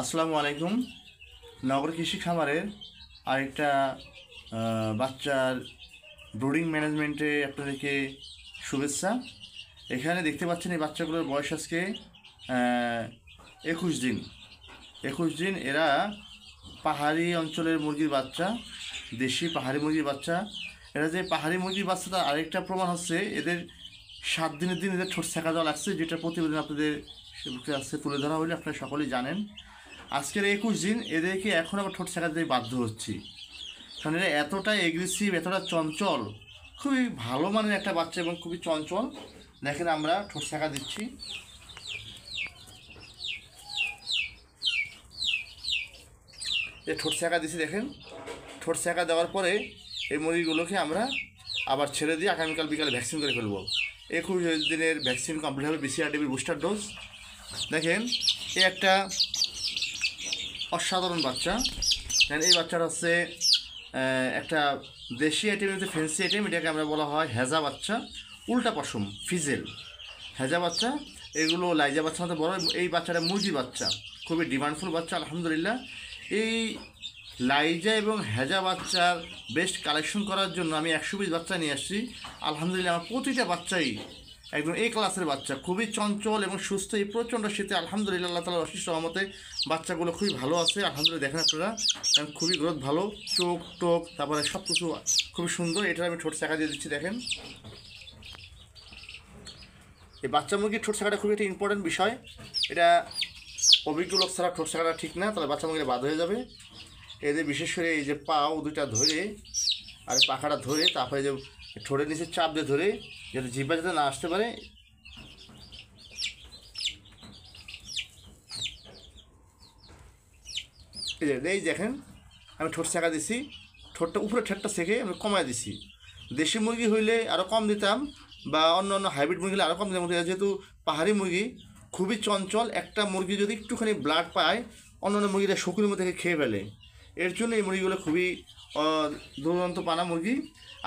আসসালামু আলাইকুম। নগর কৃষি খামারের আরেকটা বাচ্চার ব্রুডিং ম্যানেজমেন্টে আপনাদেরকে শুভেচ্ছা। এখানে দেখতে পাচ্ছেন এই বাচ্চাগুলোর বয়স আজকে 21 দিন। 21 দিন এরা পাহাড়ি অঞ্চলের মুরগির বাচ্চা, দেশি পাহাড়ি মুরগির বাচ্চা। এরা যে পাহাড়ি মুরগির বাচ্চা তার আরেকটা প্রমাণ হচ্ছে এদের 7 দিনের দিন এদের ঠোঁট ছেঁকা দেওয়া লাগছে, যেটা প্রতিবেদন আপনাদের কাছে তুলে ধরা হলে আপনারা সকলেই জানেন। আজকের 21 দিন এদেরকে এখন আবার ঠোঁট ছেঁকা দিতে বাধ্য হচ্ছি, কারণ এরা এতটা এগ্রেসিভ, এতটা চঞ্চল, খুবই ভালো মানের একটা বাচ্চা এবং খুবই চঞ্চল। দেখেন আমরা ঠোঁট ছেঁকা দিচ্ছি। ঠোঁট ছেঁকা দিচ্ছি, দেখেন ঠোঁট ছেঁকা দেওয়ার পরে এই মুরগিগুলোকে আমরা আবার ছেড়ে দিয়ে আগামীকাল বিকালে ভ্যাকসিন করে ফেলবো। 21 দিনের ভ্যাকসিন কমপ্লিট হবে, BCRDB বুস্টার ডোজ। দেখেন এই একটা অসাধারণ বাচ্চা। এই বাচ্চাটা হচ্ছে একটা দেশি আইটেম, হচ্ছে ফেন্সি আইটেম, এটাকে আমরা বলা হয় হেজা বাচ্চা, উল্টা পশম, ফিজেল হেজা বাচ্চা। এগুলো লাইজা বাচ্চা মতো বড়। এই বাচ্চাটা মুরগি বাচ্চা, খুবই ডিমান্ডফুল বাচ্চা আলহামদুলিল্লাহ। এই লাইজা এবং হেজা বাচ্চার বেস্ট কালেকশন করার জন্য আমি 100 পিস বাচ্চা নিয়ে আসছি আলহামদুলিল্লাহ। আমার প্রতিটা বাচ্চাই একদম এই ক্লাসের বাচ্চা, খুবই চঞ্চল এবং সুস্থ। এই প্রচণ্ড শীতে আলহামদুলিল্লাহ আল্লাহ তাআলার অশেষ রহমতে বাচ্চাগুলো খুবই ভালো আছে আলহামদুলিল্লাহ। দেখেন আপনারা, খুবই গ্রোথ ভালো, চোখ টোক তারপরে সব কিছু খুবই সুন্দর। এটা আমি ঠোঁট ছেঁকা দিয়ে দিচ্ছি। দেখেন এই বাচ্চা মুরগির ঠোঁট ছেঁকাটা খুবই একটা ইম্পর্টেন্ট বিষয়। এটা অভিজ্ঞ লোক ছাড়া ঠোঁট ছেঁকাটা ঠিক না, তাহলে বাচ্চা মুরগিটা বাদ হয়ে যাবে। এদের বিশেষ করে এই যে পাও দুইটা ধরে আর পাখাটা ধরে, তারপরে যে ঠোঁটের নিচে চাপ দিয়ে ধরে, যাতে জিহ্বা যাতে না আসতে পারে। এই দেখেন আমি ঠোঁট ছেঁকা দিছি, ঠোঁটটা উপরে ঠোঁটটা ছেঁকে আমি কমায় দিছি। দেশি মুরগি হইলে আরও কম দিতাম, বা অন্য অন্য হাইব্রিড মুরগি হলে আরও কম দিতাম। যেহেতু পাহাড়ি মুরগি খুবই চঞ্চল, একটা মুরগি যদি একটুখানি ব্লাড পায় অন্যান্য মুরগিরা শকুনের মধ্যে খেয়ে ফেলে। এর জন্য এই মুরগিগুলো খুবই দুরন্ত পানা মুরগি।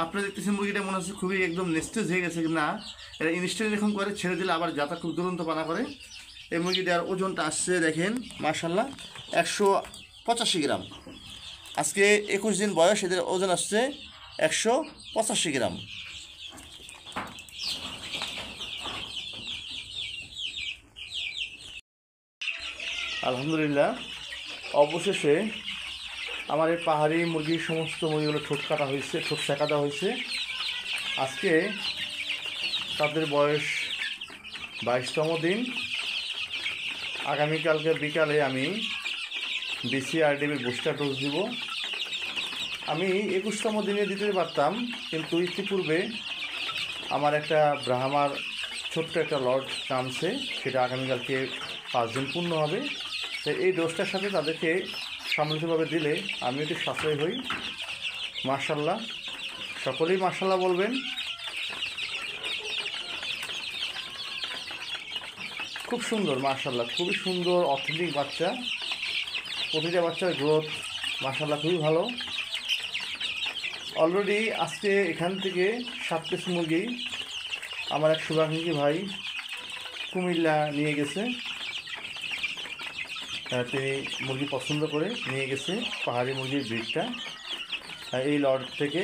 আপনারা দেখতেছেন মুরগিটা মনে হচ্ছে খুবই একদম নেস্টেজ হয়ে গেছে, না এরা ইনস্ট্যান্ট এরকম করে ছেড়ে দিলে আবার যাতা খুব দুরন্ত পানা করে। এই মুরগিটার ওজনটা আসছে দেখেন মাশাল্লাহ 185 গ্রাম। আজকে 21 দিন বয়স, এদের ওজন আসছে 185 গ্রাম। আলহামদুলিল্লাহ অবশেষে আমার এই পাহাড়ি মুরগির সমস্ত মুরগিগুলো ঠোঁট কাটা হয়েছে, ঠোঁট ছেঁকা দেওয়া হয়েছে। আজকে তাদের বয়স 22তম দিন। আগামীকালকে বিকালে আমি BCRDB বুস্টার ডোজ দিব। আমি 21তম দিনে দিতে পারতাম, কিন্তু ইতিপূর্বে আমার একটা ব্রাহ্মার ছোট্ট একটা লট নামছে, সেটা আগামীকালকে 5 দিন পূর্ণ হবে। তো এই ডোজটার সাথে তাদেরকে সম্মিলিতভাবে দিলে আমি একটু সাশ্রয় হই। মাশাল্লাহ, সকলেই মাশাল্লাহ বলবেন। খুব সুন্দর মাশাল্লাহ, খুবই সুন্দর অথেন্টিক বাচ্চা। প্রতিটা বাচ্চার গ্রোথ মাশাল্লাহ খুবই ভালো। অলরেডি আজকে এখান থেকে 7 পিস মুরগি আমার এক শুভাকাঙ্ক্ষী ভাই কুমিল্লা নিয়ে গেছে। তিনি মুরগি পছন্দ করে নিয়ে গেছে পাহাড়ি মুরগির ব্রিডটা। এই লট থেকে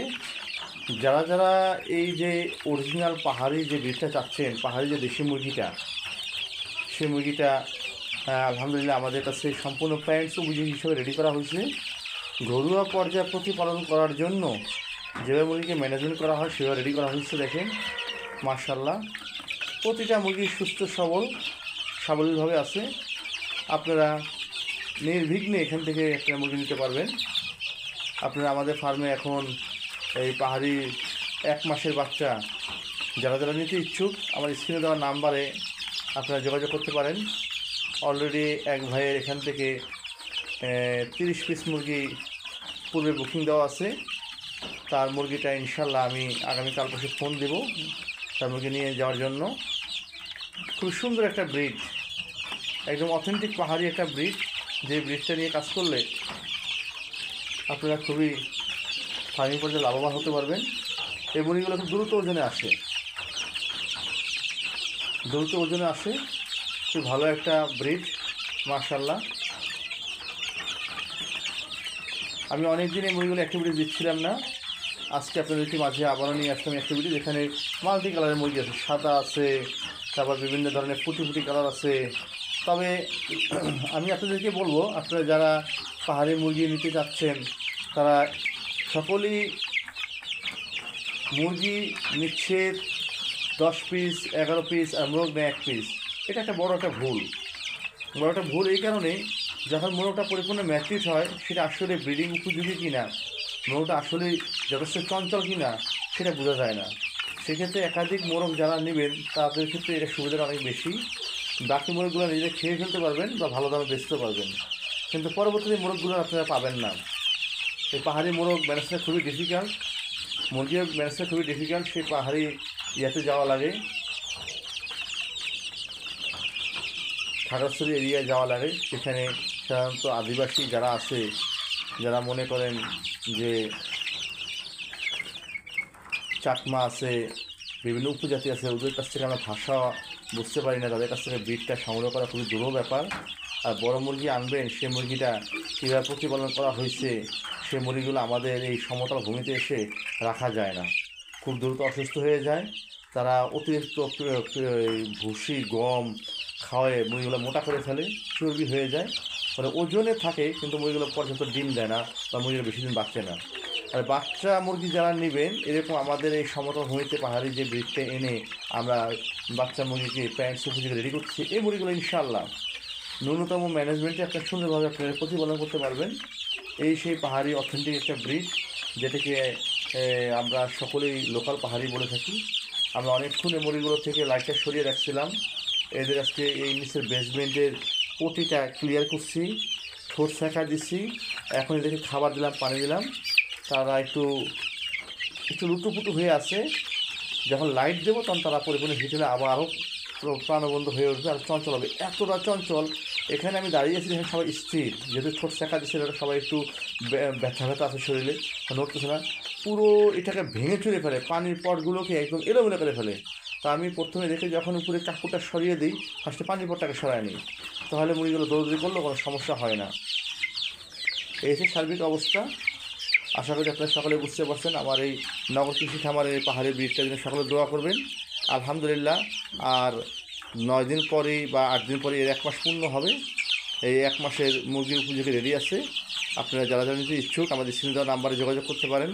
যারা যারা এই যে অরিজিনাল পাহাড়ি যে ব্রিডটা চাচ্ছেন, পাহাড়ি যে দেশি মুরগিটা, সেই মুরগিটা আলহামদুলিল্লাহ আমাদের কাছে সম্পূর্ণ প্যারেন্টস অভিযোগ হিসেবে রেডি করা হয়েছে। ঘরোয়া পর্যায়ে প্রতিপালন করার জন্য যেভাবে মুরগিকে ম্যানেজমেন্ট করা হয় সেভাবে রেডি করা হয়েছে। দেখেন মাশাল্লাহ, প্রতিটা মুরগি সুস্থ সাবলীলভাবে আছে। আপনারা নির্বিঘ্নে এখান থেকে একটা মুরগি নিতে পারবেন। আপনারা আমাদের ফার্মে এখন এই পাহাড়ি 1 মাসের বাচ্চা যারা যারা নিতে ইচ্ছুক আমার স্ক্রিনে দেওয়া নাম্বারে আপনারা যোগাযোগ করতে পারেন। অলরেডি এক ভাইয়ের এখান থেকে 30 পিস মুরগি পূর্বে বুকিং দেওয়া আছে। তার মুরগিটা ইনশাল্লাহ আমি আগামীকাল পরশু ফোন দেব তার মুরগি নিয়ে যাওয়ার জন্য। খুব সুন্দর একটা ব্রিড, একদম অথেন্টিক পাহাড়ি একটা ব্রিড। যে ব্রিডটা নিয়ে কাজ করলে আপনারা খুবই ফার্মিং পর্যায়ে লাভবান হতে পারবেন। এই মুরগিগুলো খুব দ্রুত ওজনে আসে, খুব ভালো একটা ব্রিড মাশাল্লাহ। আমি অনেক দিন এই মুরগিগুলো অ্যাক্টিভিটি দিচ্ছিলাম না, আজকে আপনাদেরকে মাঝে আবারও নিয়ে আসলাম অ্যাক্টিভিটি, যেখানে মাল্টি কালারের মুরগি আছে, সাদা আছে, তারপর বিভিন্ন ধরনের ফুটি ফুটি কালার আছে। তবে আমি আপনাদেরকে বলবো, আপনারা যারা পাহাড়ি মুরগি নিতে চাচ্ছেন তারা সকলেই মুরগি নিচ্ছে 10 পিস 11 পিস আর মোরগ নেয় 1 পিস। এটা একটা বড় একটা ভুল এই কারণে, যখন মোরগটা পরিপূর্ণ ম্যাচিউর হয় সেটা আসলে ব্রিডিং উপযোগী কিনা, মোরগটা আসলে যথেষ্ট চঞ্চল কিনা সেটা বোঝা যায় না। সেক্ষেত্রে একাধিক মোরগ যারা নেবেন তাদের ক্ষেত্রে এটা সুবিধাটা অনেক বেশি। বাকি মোরগগুলো নিজে খেয়ে ফেলতে পারবেন বা ভালো দামে বেচতে পারবেন, কিন্তু পরবর্তীতে মোরগগুলো আপনারা পাবেন না। এই পাহাড়ি মোরগ ম্যানেজটা খুবই ডিফিকাল্ট, মুরগিও ম্যানেজটা খুবই ডিফিকাল্ট। সেই পাহাড়ি ইয়াতে যাওয়া লাগে, খাগড়াছড়ি এরিয়ায় যাওয়া লাগে। সেখানে সাধারণত আদিবাসী যারা আছে, যারা মনে করেন যে চাকমা আছে, বিভিন্ন উপজাতি আছে, ওদের কাছ থেকে আমরা ভাষা বুঝতে পারি না, তাদের কাছ থেকে ব্রিডটা সংগ্রহ করা খুবই দুরূহ ব্যাপার। আর বড় মুরগি আনবেন, সে মুরগিটা কীভাবে প্রতিপালন করা হয়েছে, সে মুরগিগুলো আমাদের এই সমতল ভূমিতে এসে রাখা যায় না, খুব দ্রুত অসুস্থ হয়ে যায়। তারা অতিরিক্ত ভুসি গম খাওয়ায় মুরগিগুলো মোটা করে ফেলে, চর্বি হয়ে যায়, মানে ওজনে থাকে কিন্তু মুরগিগুলো পর্যাপ্ত ডিম দেয় না বা মুরগিগুলো বেশি দিন বাঁচে না। আর বাচ্চা মুরগি যারা নেবেন, এরকম আমাদের এই সমতল ভূমিতে পাহাড়ি যে ব্রিডটা এনে আমরা বাচ্চা মুরগিকে প্যান্ট উপযোগী রেডি করছি, এই মুরগিগুলো ইনশাআল্লাহ ন্যূনতম ম্যানেজমেন্টে আপনার সুন্দরভাবে আপনারা প্রতিপালন করতে পারবেন। এই সেই পাহাড়ি অথেন্টিক একটা ব্রিড, যেটাকে আমরা সকলেই লোকাল পাহাড়ি বলে থাকি। আমরা অনেকক্ষণ এই মুরগিগুলো থেকে লাইটটা সরিয়ে রাখছিলাম, এদের আজকে এই নিচের বেসমেন্টের পটিটা ক্লিয়ার করছি, ঠোঁট শেখা দিচ্ছি, এখন এদেরকে খাবার দিলাম, পানি দিলাম। তারা একটু লুটুপুটু হয়ে আছে, যখন লাইট দেবো তখন তারা পরিপূর্ণ হিট হলে আবার আরও প্রাণবন্ধ হয়ে উঠবে আর চঞ্চল হবে। এতটা চঞ্চল, এখানে আমি দাঁড়িয়ে আছি, এখানে সবাই স্থির, যেহেতু ঠোঁট শেখা দিচ্ছে, সবাই একটু ব্যথা আছে শরীরে, নড়তেছে না, পুরো এটাকে ভেঙে চুরে ফেলে, পানির পটগুলোকে একদম এলোমেলো করে ফেলে। তা আমি প্রথমে দেখে যখন উপরে কাপড়টা সরিয়ে দিই, ফার্স্টে পানির পটটাকে সরাই নিই, তাহলে মুরগিগুলো দৌড়দৌড়ি করলেও কোনো সমস্যা হয় না। এই হচ্ছে সার্বিক অবস্থা। আশা করি আপনারা সকলে বুঝতে পারছেন। আমার এই নগর কৃষি খামারের পাহাড়ি ব্রিডটার জন্য সকলে দোয়া করবেন। আলহামদুলিল্লাহ, আর 9 দিন পরেই বা 8 দিন পরে এর 1 মাস পূর্ণ হবে। এই 1 মাসের মুরগির উপযোগী রেডি আছে। আপনারা যারা যারা নিতে ইচ্ছুক আমাদের স্ক্রিনে দেওয়া নাম্বারে যোগাযোগ করতে পারেন।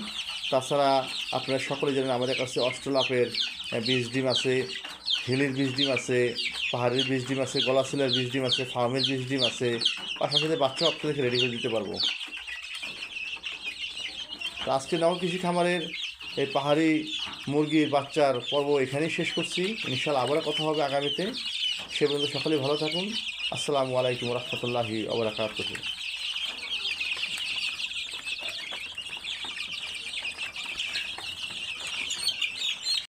তাছাড়া আপনারা সকলে জানেন আমাদের কাছে অস্ট্রেলাপের বীজ ডিম আছে, হিলির বীজ ডিম আছে, পাহাড়ির বীজ ডিম আছে, গলাশিলার বীজ ডিম আছে, ফার্মের বীজ ডিম আছে, পাশাপাশি বাচ্চাও আপনাদেরকে রেডি করে দিতে পারবো। তো আজকে নগর কৃষি খামারের এই পাহাড়ি মুরগির বাচ্চার পর্ব এখানেই শেষ করছি। ইনশাআল্লাহ আবারও কথা হবে আগামীতে। সে পর্যন্ত সকলেই ভালো থাকুন। আসসালামু আলাইকুম রহমতুল্লাহি ওয়া বারাকাতুহু।